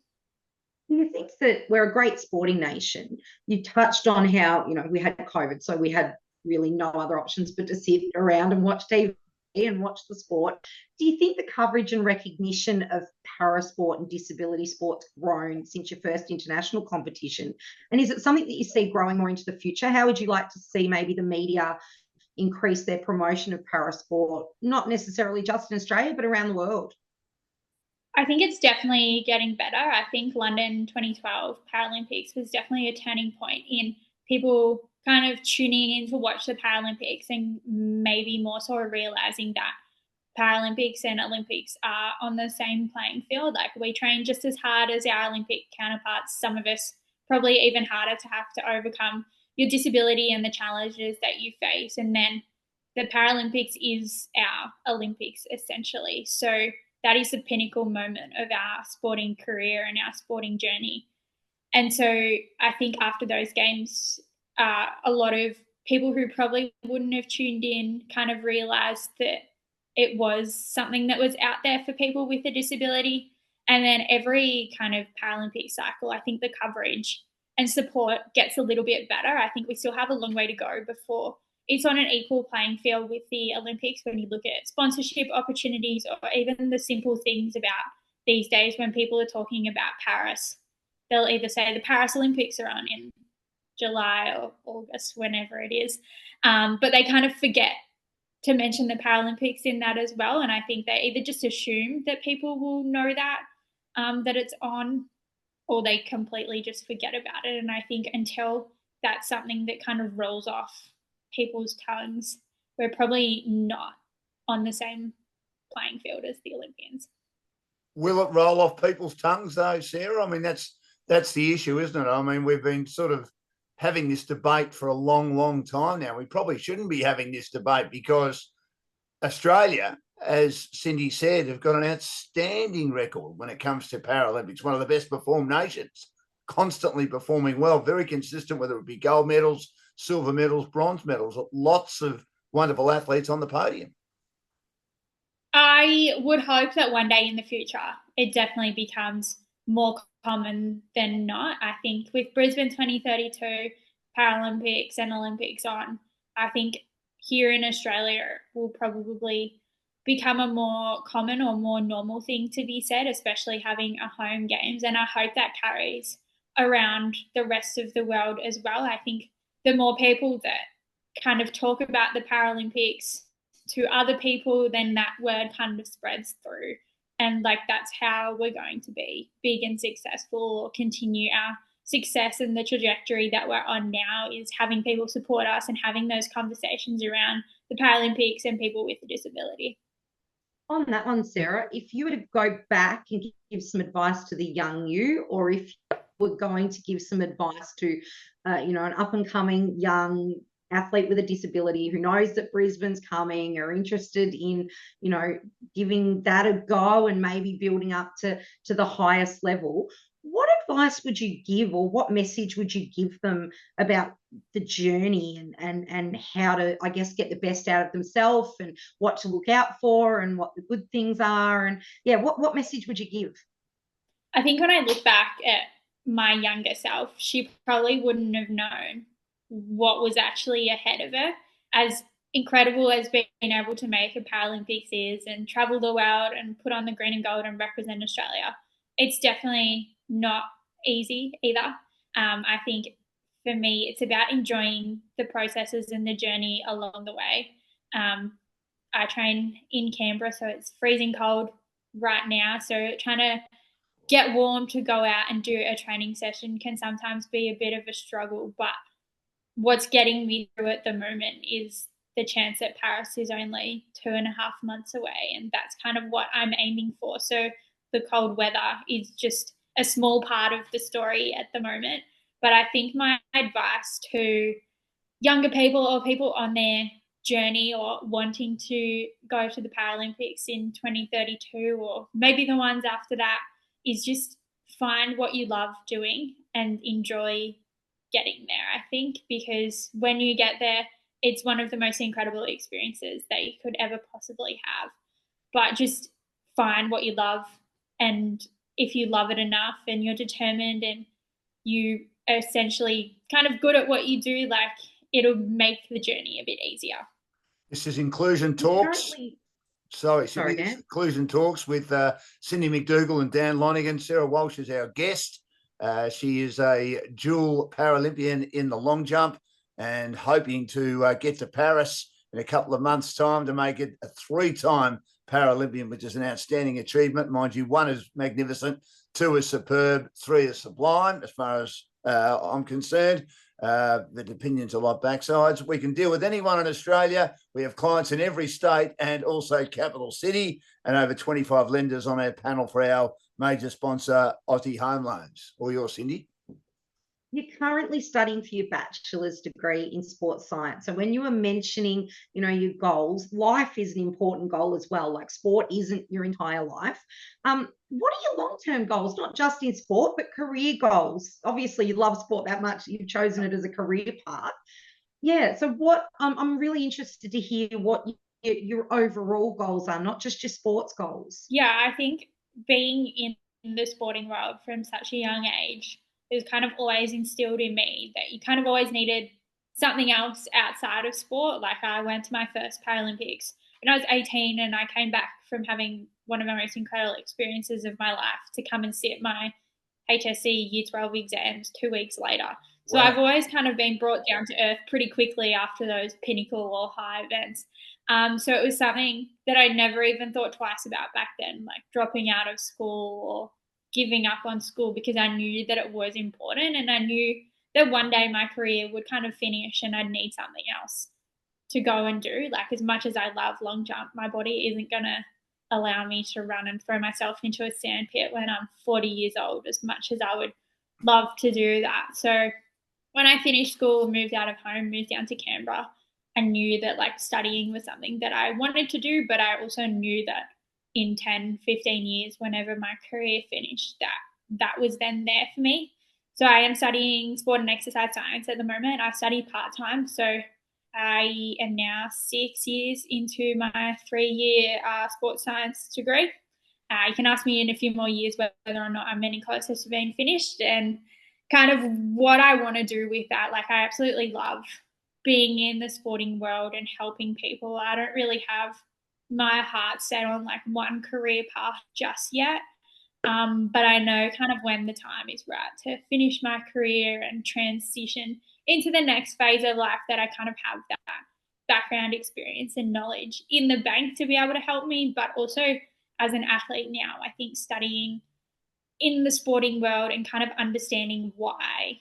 Do you think that we're a great sporting nation? You touched on how, we had COVID, so we had really no other options but to sit around and watch TV and watch the sport. Do you think the coverage and recognition of parasport and disability sports grown since your first international competition? And is it something that you see growing more into the future? How would you like to see maybe the media increase their promotion of parasport, not necessarily just in Australia, but around the world? I think it's definitely getting better. I think London 2012 Paralympics was definitely a turning point in people kind of tuning in to watch the Paralympics, and maybe more so realizing that Paralympics and Olympics are on the same playing field. Like we train just as hard as our Olympic counterparts, some of us probably even harder to have to overcome your disability and the challenges that you face. And then the Paralympics is our Olympics essentially. So that is the pinnacle moment of our sporting career and our sporting journey. And so I think after those games, a lot of people who probably wouldn't have tuned in kind of realised that it was something that was out there for people with a disability. And then every kind of Paralympic cycle, I think the coverage and support gets a little bit better. I think we still have a long way to go before it's on an equal playing field with the Olympics when you look at sponsorship opportunities or even the simple things about these days when people are talking about Paris. They'll either say the Paris Olympics are on in July or August, whenever it is, but they kind of forget to mention the Paralympics in that as well. And I think they either just assume that people will know that it's on, or they completely just forget about it. And I think until that's something that kind of rolls off people's tongues, we're probably not on the same playing field as the Olympians. Will it roll off people's tongues though, Sarah? I mean, that's the issue, isn't it? I mean, we've been sort of having this debate for a long, long time now. We probably shouldn't be having this debate because Australia, as Cindy said, have got an outstanding record when it comes to Paralympics, one of the best performed nations, constantly performing well, very consistent, whether it be gold medals, silver medals, bronze medals, lots of wonderful athletes on the podium. I would hope that one day in the future it definitely becomes more common than not. I think with Brisbane 2032 Paralympics and Olympics on, I think here in Australia will probably become a more common or more normal thing to be said, especially having a home games. And I hope that carries around the rest of the world as well. I think the more people that kind of talk about the Paralympics to other people, then that word kind of spreads through. And like that's how we're going to be big and successful or continue our success and the trajectory that we're on now, is having people support us and having those conversations around the Paralympics and people with a disability. On that one, Sarah, if you were to go back and give some advice to the young you, or if you were going to give some advice to, an up-and-coming young athlete with a disability who knows that Brisbane's coming, or interested in, giving that a go and maybe building up to the highest level, what advice would you give, or what message would you give them about the journey and how to, I guess, get the best out of themselves and what to look out for and what the good things are? And yeah, what message would you give? I think when I look back at my younger self, she probably wouldn't have known what was actually ahead of her. As incredible as being able to make a Paralympics is and travel the world and put on the green and gold and represent Australia, it's definitely not easy either. I think for me, it's about enjoying the processes and the journey along the way. I train in Canberra, so it's freezing cold right now. So trying to get warm to go out and do a training session can sometimes be a bit of a struggle. But what's getting me through at the moment is the chance that Paris is only 2.5 months away. And that's kind of what I'm aiming for. So the cold weather is just a small part of the story at the moment. But I think my advice to younger people or people on their journey or wanting to go to the Paralympics in 2032 or maybe the ones after that is just find what you love doing and enjoy getting there, I think, because when you get there, it's one of the most incredible experiences that you could ever possibly have. But just find what you love, and if you love it enough and you're determined and you are essentially kind of good at what you do, like it'll make the journey a bit easier. This is Inclusion Talks. Cindy, Dan. Inclusion Talks with Cindy McDougall and Dan Lonigan. Sarah Walsh is our guest. She is a dual Paralympian in the long jump and hoping to get to Paris in a couple of months' time to make it a 3-time Paralympian, which is an outstanding achievement. Mind you, 1 is magnificent, 2 is superb, 3 is sublime as far as I'm concerned. The opinions are like backsides. We can deal with anyone in Australia. We have clients in every state and also capital city, and over 25 lenders on our panel for our major sponsor, Aussie Home Loans. All yours, Cindy. You're currently studying for your bachelor's degree in sports science. So when you were mentioning, your goals, life is an important goal as well. Like sport isn't your entire life. What are your long-term goals, not just in sport, but career goals? Obviously, you love sport that much, you've chosen it as a career path. Yeah. So what I'm really interested to hear what your overall goals are, not just your sports goals. Yeah, I think being in the sporting world from such a young age is kind of always instilled in me that you kind of always needed something else outside of sport. Like I went to my first Paralympics when I was 18, and I came back from having one of the most incredible experiences of my life to come and sit my HSC Year 12 exams 2 weeks later. So Wow. I've always kind of been brought down to earth pretty quickly after those pinnacle or high events. So it was something that I never even thought twice about back then, like dropping out of school or giving up on school, because I knew that it was important, and I knew that one day my career would kind of finish and I'd need something else to go and do. Like, as much as I love long jump, my body isn't going to allow me to run and throw myself into a sandpit when I'm 40 years old, as much as I would love to do that. So when I finished school, moved out of home, moved down to Canberra, I knew that like studying was something that I wanted to do, but I also knew that in 10, 15 years, whenever my career finished, that was then there for me. So I am studying sport and exercise science at the moment. I study part-time, so I am now 6 years into my 3-year sports science degree. You can ask me in a few more years whether or not I'm any closer to being finished, and kind of what I want to do with that. Like, I absolutely love being in the sporting world and helping people. I don't really have my heart set on like one career path just yet. But I know kind of when the time is right to finish my career and transition into the next phase of life, that I kind of have that background experience and knowledge in the bank to be able to help me. But also as an athlete now, I think studying in the sporting world and kind of understanding why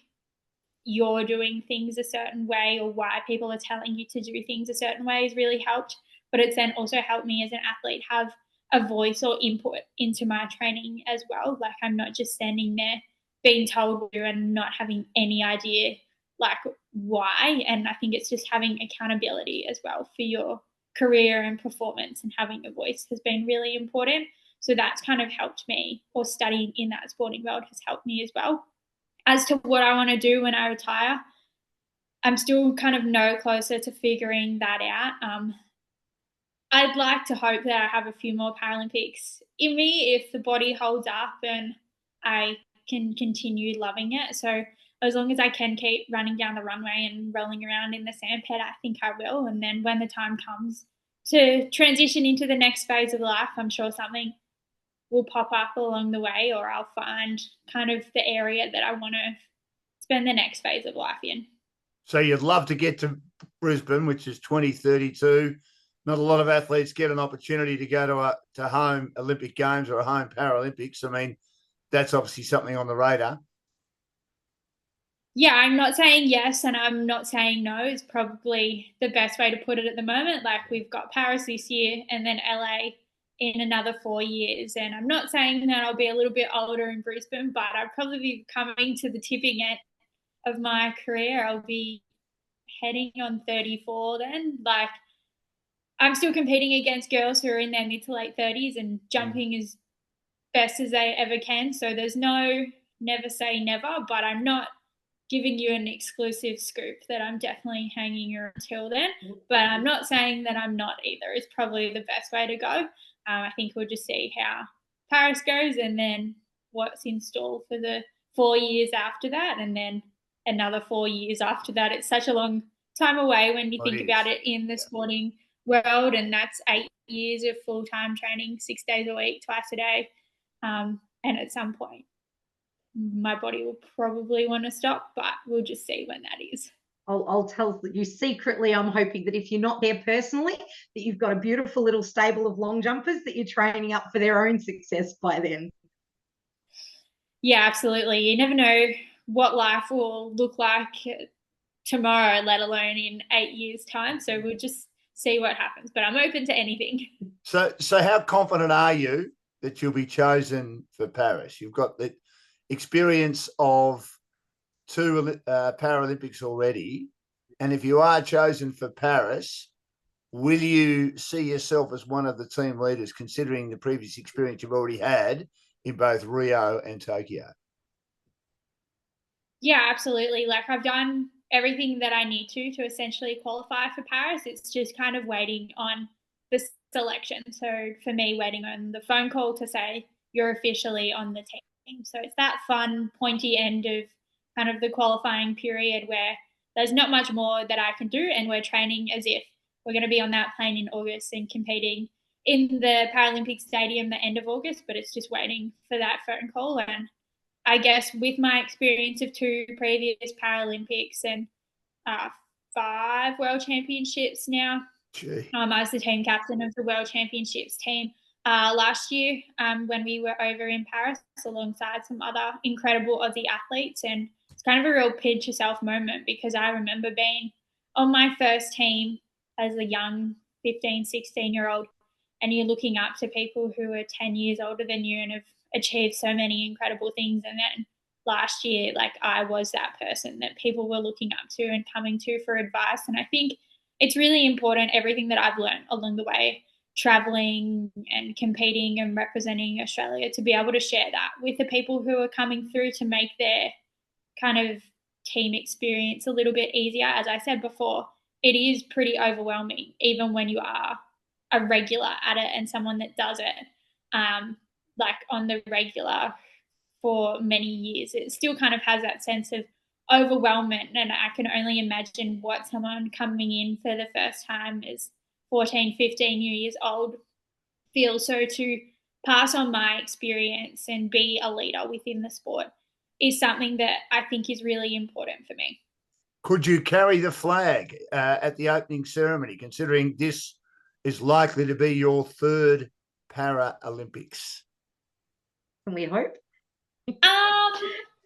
you're doing things a certain way or why people are telling you to do things a certain way has really helped. But it's then also helped me as an athlete have a voice or input into my training as well. Like, I'm not just standing there being told to and not having any idea like why. And I think it's just having accountability as well for your career and performance, and having a voice has been really important. So that's kind of helped me, or studying in that sporting world has helped me as well. As to what I want to do when I retire, I'm still kind of no closer to figuring that out. I'd like to hope that I have a few more Paralympics in me if the body holds up and I can continue loving it. So as long as I can keep running down the runway and rolling around in the sandpit, I think I will. And then when the time comes to transition into the next phase of life, I'm sure something will pop up along the way, or I'll find kind of the area that I want to spend the next phase of life in. So you'd love to get to Brisbane, which is 2032. Not a lot of athletes get an opportunity to go to home Olympic Games or a home Paralympics. I mean, that's obviously something on the radar. Yeah, I'm not saying yes and I'm not saying no. It's probably the best way to put it at the moment. Like, we've got Paris this year and then LA in another 4 years. And I'm not saying that I'll be a little bit older in Brisbane, but I'll probably be coming to the tipping end of my career. I'll be heading on 34 then. Like, I'm still competing against girls who are in their mid to late 30s and jumping as best as they ever can. So there's no never say never, but I'm not giving you an exclusive scoop that I'm definitely hanging around until then. But I'm not saying that I'm not either. It's probably the best way to go. I think we'll just see how Paris goes, and then what's in store for the 4 years after that, and then another 4 years after that. It's such a long time away when you think about it in the sporting world, and that's 8 years of full-time training, 6 days a week, twice a day. And at some point, my body will probably want to stop, but we'll just see when that is. I'll tell you secretly, I'm hoping that if you're not there personally, that you've got a beautiful little stable of long jumpers that you're training up for their own success by then. Yeah, absolutely. You never know what life will look like tomorrow, let alone in 8 years' time. So we'll just see what happens. But I'm open to anything. So how confident are you that you'll be chosen for Paris? You've got the experience of 2 Paralympics already, and if you are chosen for Paris, will you see yourself as one of the team leaders, considering the previous experience you've already had in both Rio and Tokyo? Yeah, absolutely. Like, I've done everything that I need to essentially qualify for Paris. It's just kind of waiting on the selection. So for me, waiting on the phone call to say you're officially on the team. So it's that fun, pointy end of kind of the qualifying period where there's not much more that I can do, and we're training as if we're going to be on that plane in August and competing in the Paralympic Stadium the end of August, but it's just waiting for that phone call. And I guess with my experience of 2 previous Paralympics and 5 World Championships now, I was the team captain of the World Championships team last year when we were over in Paris alongside some other incredible Aussie athletes. And it's kind of a real pinch yourself moment, because I remember being on my first team as a young 15, 16-year-old, and you're looking up to people who are 10 years older than you and have achieved so many incredible things. And then last year, like, I was that person that people were looking up to and coming to for advice. And I think it's really important, everything that I've learned along the way, traveling and competing and representing Australia, to be able to share that with the people who are coming through to make their kind of team experience a little bit easier. As I said before, it is pretty overwhelming, even when you are a regular at it and someone that does it like on the regular for many years. It still kind of has that sense of overwhelmment, and I can only imagine what someone coming in for the first time is 14, 15 years old feels. So to pass on my experience and be a leader within the sport is something that I think is really important for me. Could you carry the flag at the opening ceremony, considering this is likely to be your 3rd Paralympics? Can we hope?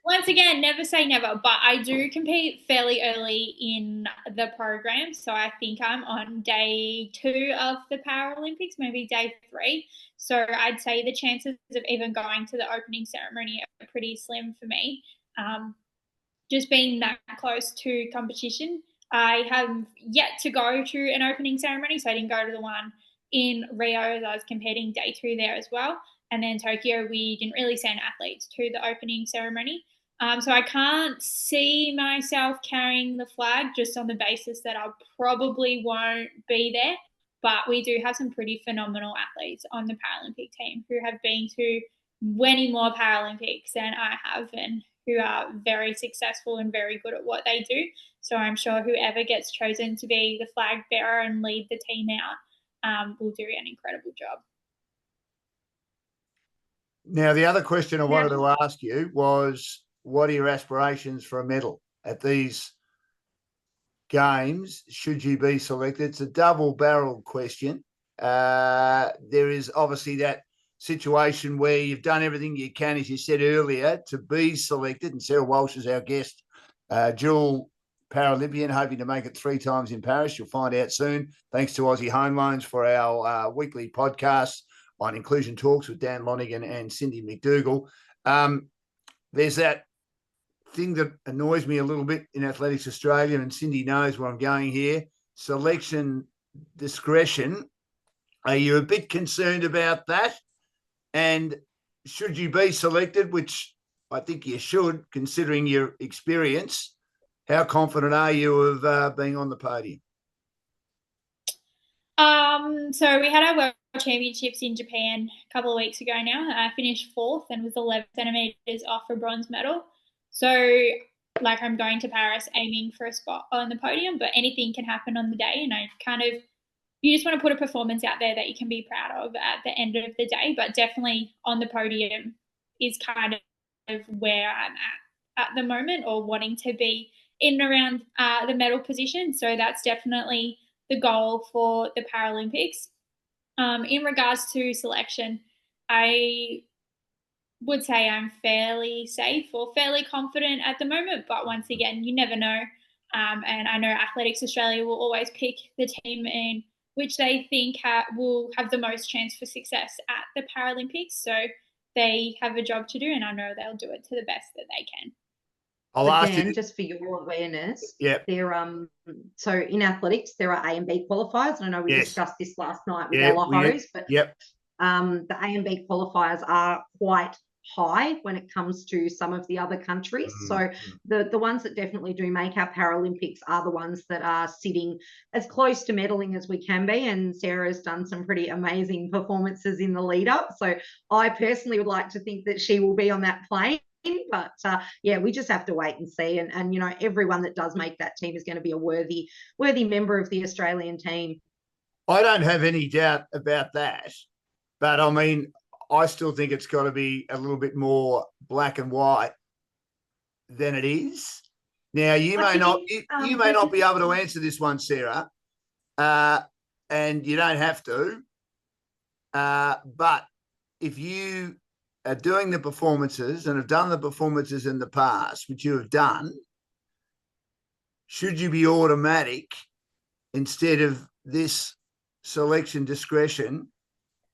Once again, never say never, but I do compete fairly early in the program. So I think I'm on day 2 of the Paralympics, maybe day 3. So I'd say the chances of even going to the opening ceremony are pretty slim for me. Just being that close to competition. I have yet to go to an opening ceremony, so I didn't go to the one in Rio as I was competing day 2 there as well. And then Tokyo, we didn't really send athletes to the opening ceremony. So I can't see myself carrying the flag, just on the basis that I probably won't be there. But we do have some pretty phenomenal athletes on the Paralympic team who have been to many more Paralympics than I have, and who are very successful and very good at what they do. So I'm sure whoever gets chosen to be the flag bearer and lead the team out will do an incredible job. Now, the other question I wanted to ask you was, what are your aspirations for a medal at these games, should you be selected? It's a double-barreled question. There is obviously that situation where you've done everything you can, as you said earlier, to be selected, and Sarah Walsh is our guest, dual Paralympian, hoping to make it 3 times in Paris. You'll find out soon. Thanks to Aussie Home Loans for our weekly podcast on Inclusion Talks with Dan Lonigan and Cindy McDougall. There's that thing that annoys me a little bit in Athletics Australia, and Cindy knows where I'm going here, selection discretion. Are you a bit concerned about that? And should you be selected, which I think you should, considering your experience, how confident are you of being on the podium? So we had our World Championships in Japan a couple of weeks ago now. I finished 4th and was 11 centimetres off a bronze medal. So, like, I'm going to Paris aiming for a spot on the podium, but anything can happen on the day. And you just want to put a performance out there that you can be proud of at the end of the day. But definitely on the podium is kind of where I'm at the moment, or wanting to be in and around the medal position. So that's definitely the goal for the Paralympics. In regards to selection, I would say I'm fairly safe or fairly confident at the moment, but once again, you never know. And I know Athletics Australia will always pick the team in which they think will have the most chance for success at the Paralympics. So they have a job to do, and I know they'll do it to the best that they can. I'll ask Dan, you, just for your awareness, yeah. So in athletics, there are A and B qualifiers. And I know we discussed this last night with Ella Hose, but the A and B qualifiers are quite high when it comes to some of the other countries. So the ones that definitely do make our Paralympics are the ones that are sitting as close to medaling as we can be. And Sarah's done some pretty amazing performances in the lead up. So I personally would like to think that she will be on that plane. But yeah, we just have to wait and see. And you know, everyone that does make that team is going to be a worthy member of the Australian team. I don't have any doubt about that. But I mean, I still think it's got to be a little bit more black and white than it is. Now, you may not be able to answer this one, Sarah, and you don't have to. But if you are doing the performances and have done the performances in the past, which you have done, should you be automatic instead of this selection discretion,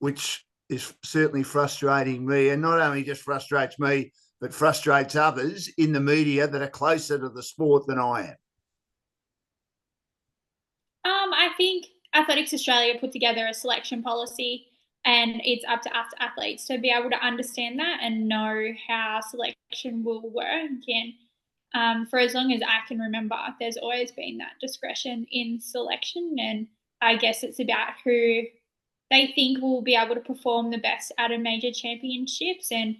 which is certainly frustrating me, and not only just frustrates me, but frustrates others in the media that are closer to the sport than I am? I think Athletics Australia put together a selection policy, and it's up to us athletes to be able to understand that and know how selection will work. And for as long as I can remember, there's always been that discretion in selection, and I guess it's about who they think will be able to perform the best at a major championships. And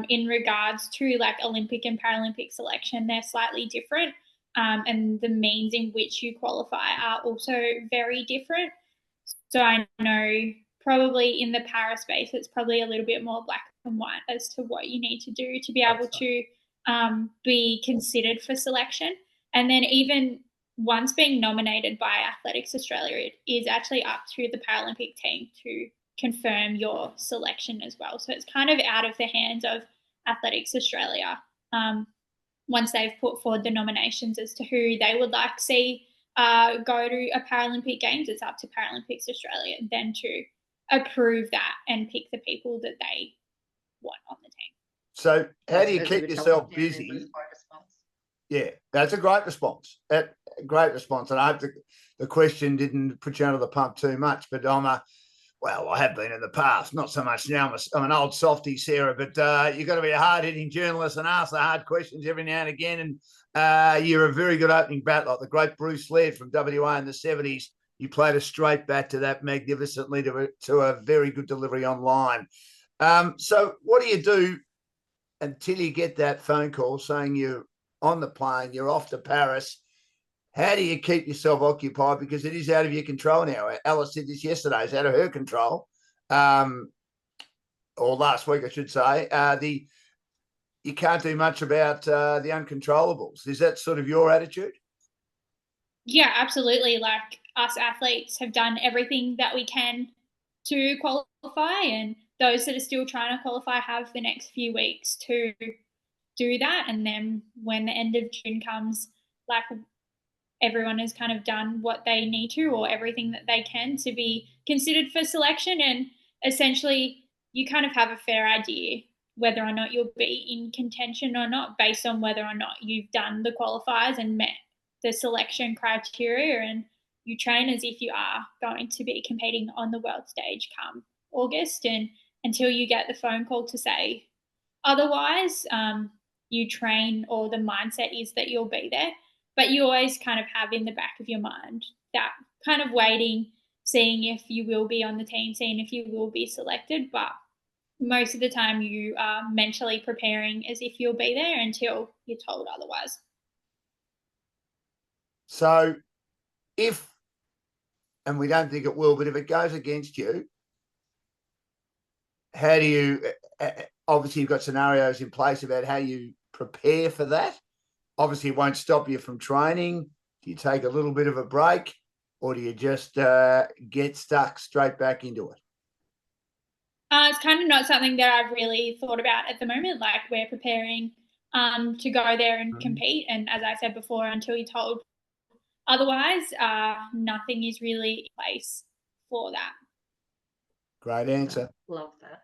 in regards to like Olympic and Paralympic selection, they're slightly different. And the means in which you qualify are also very different. So I know probably in the para space, it's probably a little bit more black and white as to what you need to do to be able to be considered for selection. And then even once being nominated by Athletics Australia, it is actually up to the Paralympic team to confirm your selection as well. So it's kind of out of the hands of Athletics Australia. Once they've put forward the nominations as to who they would like to see go to a Paralympic Games, it's up to Paralympics Australia then to approve that and pick the people that they want on the team. So how do you keep yourself busy? Yeah, that's a great response. Great response. And I hope the question didn't put you under the pump too much, but I have been in the past, not so much now. I'm an old softie, Sarah, but you've got to be a hard-hitting journalist and ask the hard questions every now and again. And you're a very good opening bat, like the great Bruce Laird from WA in the 70s. You played a straight bat to that magnificently to a very good delivery online. So what do you do until you get that phone call saying you're on the plane, you're off to Paris? How do you keep yourself occupied? Because it is out of your control now. Alice said this yesterday. It's out of her control. Or last week, I should say. You can't do much about the uncontrollables. Is that sort of your attitude? Yeah, absolutely. Like, us athletes have done everything that we can to qualify, and those that are still trying to qualify have the next few weeks to do that. And then when the end of June comes, like, everyone has kind of done what they need to, or everything that they can, to be considered for selection. And essentially you kind of have a fair idea whether or not you'll be in contention or not, based on whether or not you've done the qualifiers and met the selection criteria, and you train as if you are going to be competing on the world stage come August. And until you get the phone call to say otherwise, you train, or the mindset is that you'll be there. But you always kind of have in the back of your mind that kind of waiting, seeing if you will be on the team, seeing if you will be selected. But most of the time you are mentally preparing as if you'll be there until you're told otherwise. So if, and we don't think it will, but if it goes against you, how do you, obviously you've got scenarios in place about how you prepare for that. Obviously it won't stop you from training. Do you take a little bit of a break, or do you just get stuck straight back into it? It's kind of not something that I've really thought about at the moment. Like, we're preparing to go there and compete. And as I said before, until you're told otherwise, nothing is really in place for that. Great answer. Love that.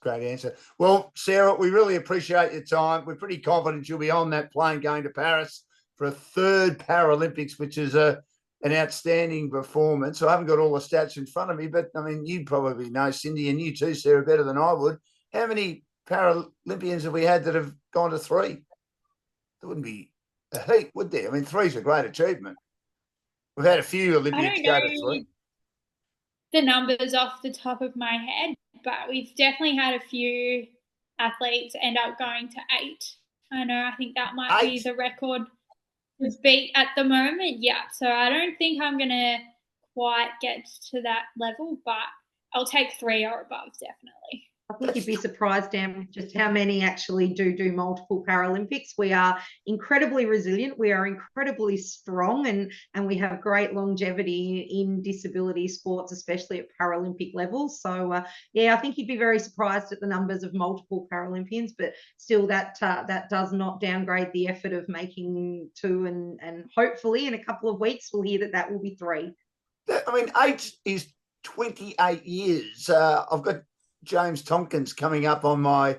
Great answer. Well, Sarah, we really appreciate your time. We're pretty confident you'll be on that plane going to Paris for a third Paralympics, which is an outstanding performance. So I haven't got all the stats in front of me, but I mean, you probably know, Cindy, and you too, Sarah, better than I would. How many Paralympians have we had that have gone to 3? There wouldn't be a heap, would there? I mean, 3's a great achievement. We've had a few Olympians go to 3. The numbers off the top of my head, but we've definitely had a few athletes end up going to 8. I think that might be 8? the record to beat at the moment. Yeah, so I don't think I'm going to quite get to that level, but I'll take 3 or above, definitely. I think you'd be surprised, Dan, with just how many actually do multiple Paralympics. We are incredibly resilient. We are incredibly strong, and we have great longevity in disability sports, especially at Paralympic levels. So, I think you'd be very surprised at the numbers of multiple Paralympians, but still that does not downgrade the effort of making 2, and hopefully in a couple of weeks we'll hear that will be 3. I mean, 8 is 28 years. I've got James Tompkins coming up on my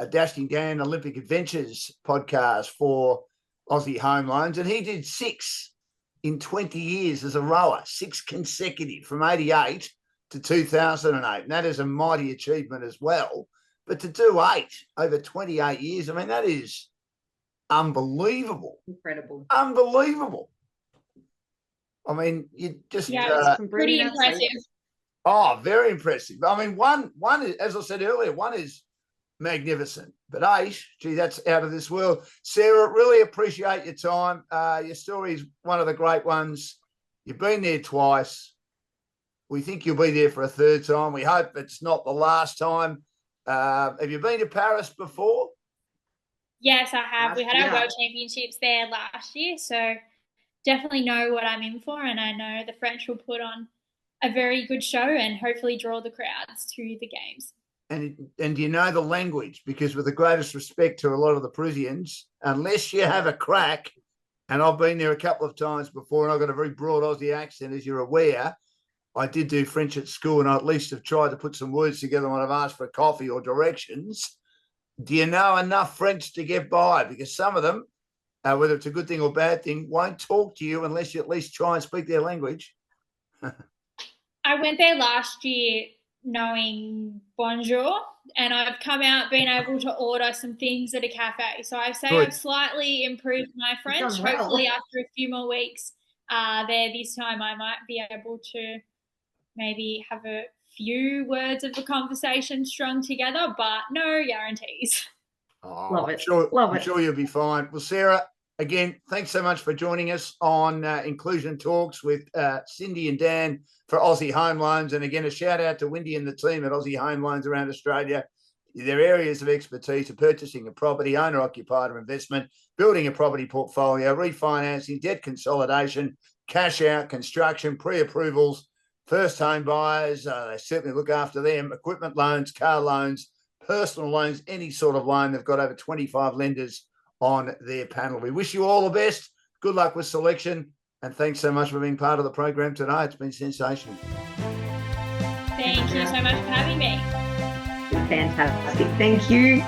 Dashing Dan Olympic Adventures podcast for Aussie Home Loans, and he did 6 in 20 years as a rower, 6 consecutive from 88 to 2008, and that is a mighty achievement as well. But to do 8 over 28 years, I mean, that is unbelievable. Incredible. Unbelievable. I mean, you just... Yeah, it's pretty impressive. Oh, very impressive. I mean, one is, as I said earlier, 1 is magnificent, but 8, gee, that's out of this world. Sarah, really appreciate your time. Your story is one of the great ones. You've been there twice. We think you'll be there for a 3rd time. We hope it's not the last time. Have you been to Paris before? Yes, I have. We had our World Championships there last year, so definitely know what I'm in for, and I know the French will put on a very good show and hopefully draw the crowds to the games. And you know the language, because with the greatest respect to a lot of the Parisians, unless you have a crack, and I've been there a couple of times before and I've got a very broad Aussie accent, as you're aware, I did do French at school and I at least have tried to put some words together when I've asked for coffee or directions. Do you know enough French to get by? Because some of them, whether it's a good thing or bad thing, won't talk to you unless you at least try and speak their language. I went there last year knowing bonjour, and I've come out being able to order some things at a cafe. So I say I've slightly improved my French. Well. Hopefully after a few more weeks there this time, I might be able to maybe have a few words of the conversation strung together, but no guarantees. Oh, Love it. I'm sure you'll be fine. Well, Sarah, again, thanks so much for joining us on Inclusion Talks with Cindy and Dan for Aussie Home Loans. And again, a shout out to Wendy and the team at Aussie Home Loans around Australia. Their areas of expertise are purchasing a property, owner-occupied or investment, building a property portfolio, refinancing, debt consolidation, cash out, construction, pre-approvals, first home buyers. They certainly look after them, equipment loans, car loans, personal loans, any sort of loan. They've got over 25 lenders on their panel. We wish you all the best. Good luck with selection. And thanks so much for being part of the program today. It's been sensational. Thank you so much for having me. Fantastic. Thank you.